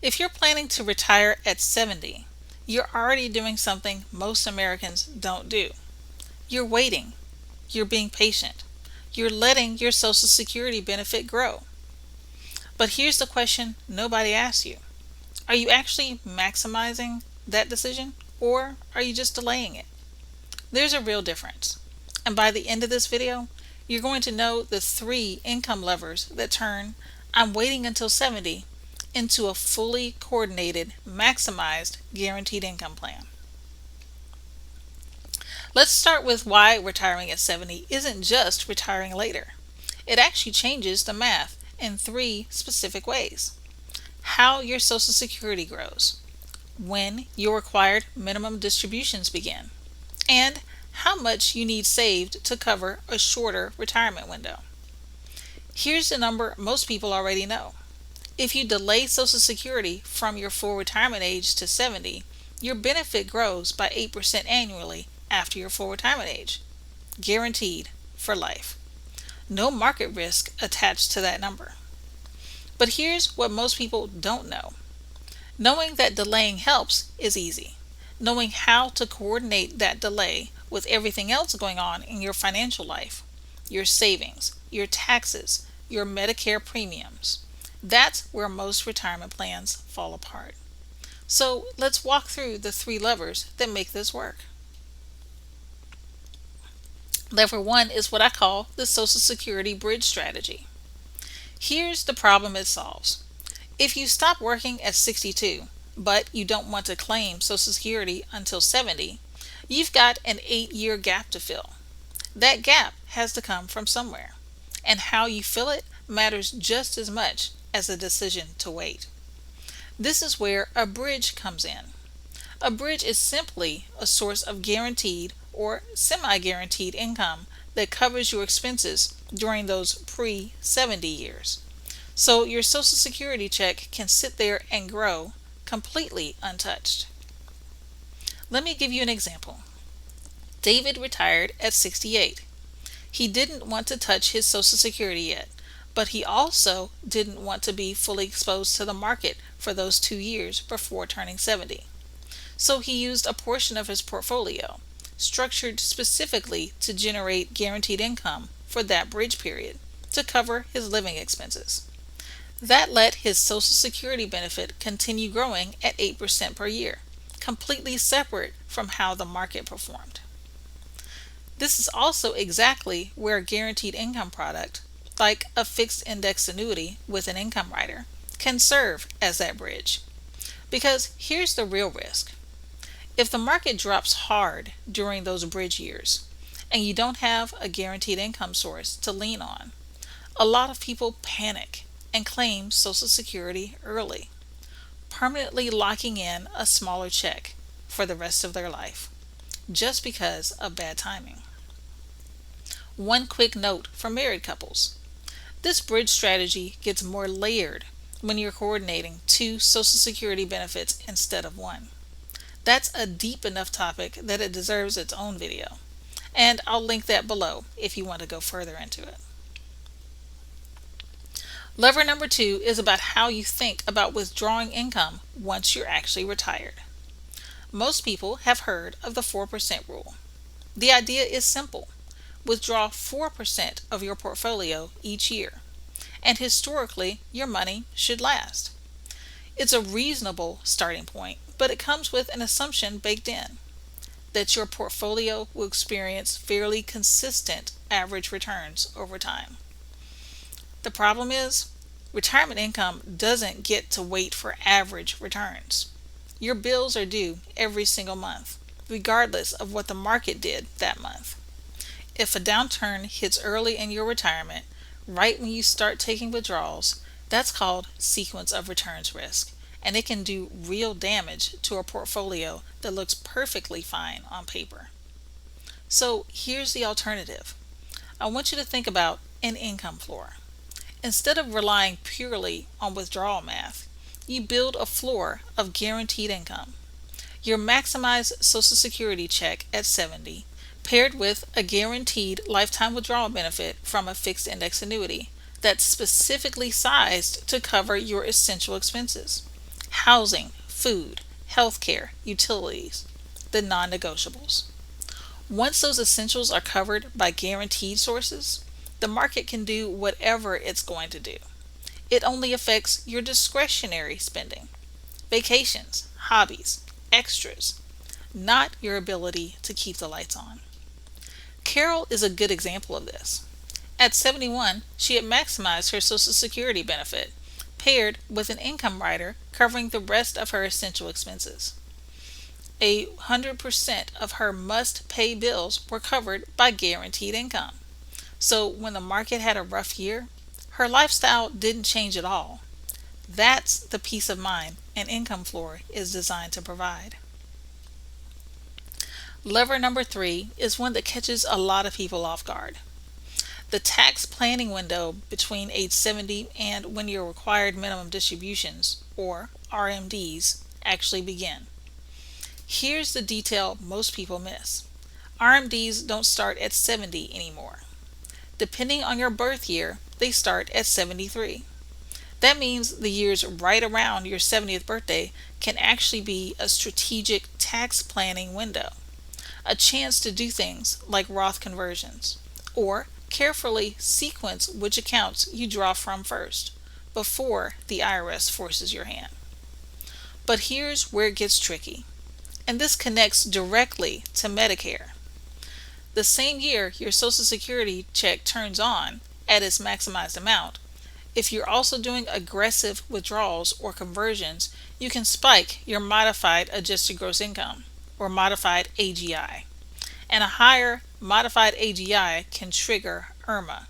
If you're planning to retire at 70, you're already doing something most Americans don't do. You're waiting. You're being patient. You're letting your Social Security benefit grow. But here's the question nobody asks you. Are you actually maximizing that decision, or are you just delaying it? There's a real difference. And by the end of this video, you're going to know the three income levers that turn "I'm waiting until 70" into a fully coordinated, maximized, guaranteed income plan. Let's start with why retiring at 70 isn't just retiring later. It actually changes the math in three specific ways. How your Social Security grows, when your required minimum distributions begin, and how much you need saved to cover a shorter retirement window. Here's the number most people already know. If you delay Social Security from your full retirement age to 70, your benefit grows by 8% annually after your full retirement age. Guaranteed for life. No market risk attached to that number. But here's what most people don't know. Knowing that delaying helps is easy. Knowing how to coordinate that delay with everything else going on in your financial life, your savings, your taxes, your Medicare premiums, that's where most retirement plans fall apart. So let's walk through the three levers that make this work. Lever 1 is what I call the Social Security bridge strategy. Here's the problem it solves. If you stop working at 62, but you don't want to claim Social Security until 70, you've got an 8-year gap to fill. That gap has to come from somewhere, and how you fill it matters just as much as the decision to wait. This is where a bridge comes in. A bridge is simply a source of guaranteed or semi-guaranteed income that covers your expenses during those pre-70 years. So your Social Security check can sit there and grow completely untouched. Let me give you an example. David retired at 68. He didn't want to touch his Social Security yet, but he also didn't want to be fully exposed to the market for those 2 years before turning 70. So he used a portion of his portfolio, structured specifically to generate guaranteed income for that bridge period, to cover his living expenses. That let his Social Security benefit continue growing at 8% per year, completely separate from how the market performed. This is also exactly where a guaranteed income product, like a fixed index annuity with an income rider, can serve as that bridge. Because here's the real risk. If the market drops hard during those bridge years, and you don't have a guaranteed income source to lean on, a lot of people panic and claim Social Security early, permanently locking in a smaller check for the rest of their life, just because of bad timing. One quick note for married couples. This bridge strategy gets more layered when you're coordinating 2 Social Security benefits instead of 1. That's a deep enough topic that it deserves its own video, and I'll link that below if you want to go further into it. Lever number 2 is about how you think about withdrawing income once you're actually retired. Most people have heard of the 4% rule. The idea is simple. Withdraw 4% of your portfolio each year, and historically your money should last. It's a reasonable starting point, but it comes with an assumption baked in, that your portfolio will experience fairly consistent average returns over time. The problem is, retirement income doesn't get to wait for average returns. Your bills are due every single month, regardless of what the market did that month. If a downturn hits early in your retirement, right when you start taking withdrawals, that's called sequence of returns risk, and it can do real damage to a portfolio that looks perfectly fine on paper. So here's the alternative. I want you to think about an income floor. Instead of relying purely on withdrawal math, you build a floor of guaranteed income. Your maximized Social Security check at 70, paired with a guaranteed lifetime withdrawal benefit from a fixed index annuity that's specifically sized to cover your essential expenses. housing, food, healthcare, utilities, the non-negotiables. Once those essentials are covered by guaranteed sources, the market can do whatever it's going to do. It only affects your discretionary spending, vacations, hobbies, extras, not your ability to keep the lights on. Carol is a good example of this. At 71, she had maximized her Social Security benefit, paired with an income rider covering the rest of her essential expenses. 100% of her must-pay bills were covered by guaranteed income. So when the market had a rough year, her lifestyle didn't change at all. That's the peace of mind an income floor is designed to provide. Lever number 3 is one that catches a lot of people off guard. The tax planning window between age 70 and when your required minimum distributions, or RMDs, actually begin. Here's the detail most people miss. RMDs don't start at 70 anymore. Depending on your birth year, they start at 73. That means the years right around your 70th birthday can actually be a strategic tax planning window, a chance to do things like Roth conversions, or carefully sequence which accounts you draw from first, before the IRS forces your hand. But here's where it gets tricky, and this connects directly to Medicare. The same year your Social Security check turns on at its maximized amount, if you're also doing aggressive withdrawals or conversions, you can spike your modified adjusted gross income, or modified AGI. And a higher modified AGI can trigger IRMAA,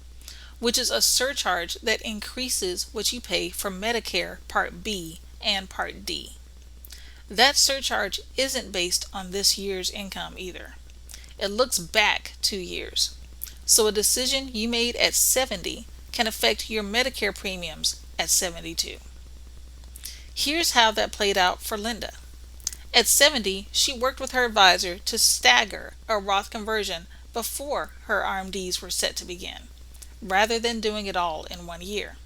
which is a surcharge that increases what you pay for Medicare Part B and Part D. That surcharge isn't based on this year's income either. It looks back 2 years. So a decision you made at 70 can affect your Medicare premiums at 72. Here's how that played out for Linda. At 70, she worked with her advisor to stagger a Roth conversion before her RMDs were set to begin, rather than doing it all in 1 year.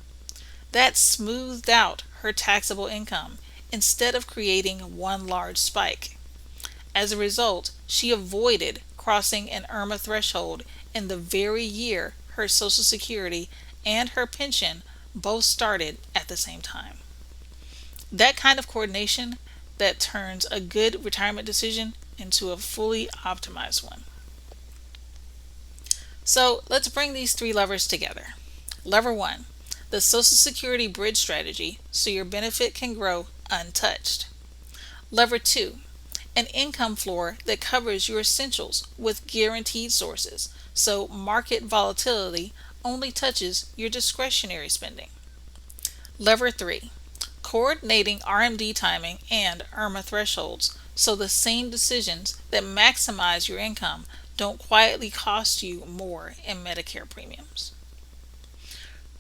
That smoothed out her taxable income instead of creating one large spike. As a result, she avoided crossing an IRMAA threshold in the very year her Social Security and her pension both started at the same time. That kind of coordination that turns a good retirement decision into a fully optimized one. So let's bring these 3 levers together. Lever 1, the Social Security bridge strategy so your benefit can grow untouched. Lever 2, an income floor that covers your essentials with guaranteed sources so market volatility only touches your discretionary spending. Lever 3, coordinating RMD timing and IRMAA thresholds so the same decisions that maximize your income don't quietly cost you more in Medicare premiums.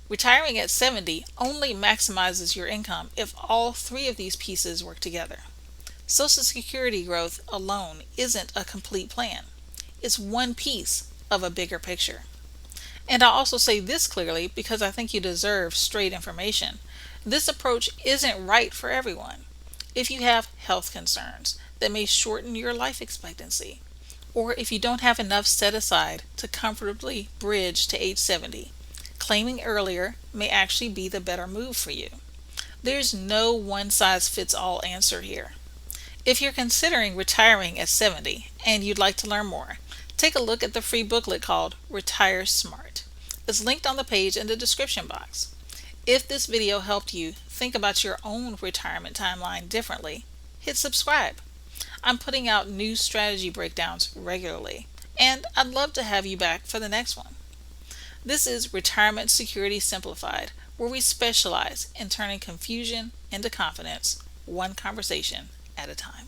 Retiring at 70 only maximizes your income if all 3 of these pieces work together. Social Security growth alone isn't a complete plan. It's one piece of a bigger picture. And I'll also say this clearly because I think you deserve straight information. This approach isn't right for everyone. If you have health concerns that may shorten your life expectancy, or if you don't have enough set aside to comfortably bridge to age 70, claiming earlier may actually be the better move for you. There's no one-size-fits-all answer here. If you're considering retiring at 70 and you'd like to learn more, take a look at the free booklet called Retire Smart. It's linked on the page in the description box. If this video helped you think about your own retirement timeline differently, hit subscribe. I'm putting out new strategy breakdowns regularly, and I'd love to have you back for the next one. This is Retirement Security Simplified, where we specialize in turning confusion into confidence, one conversation at a time.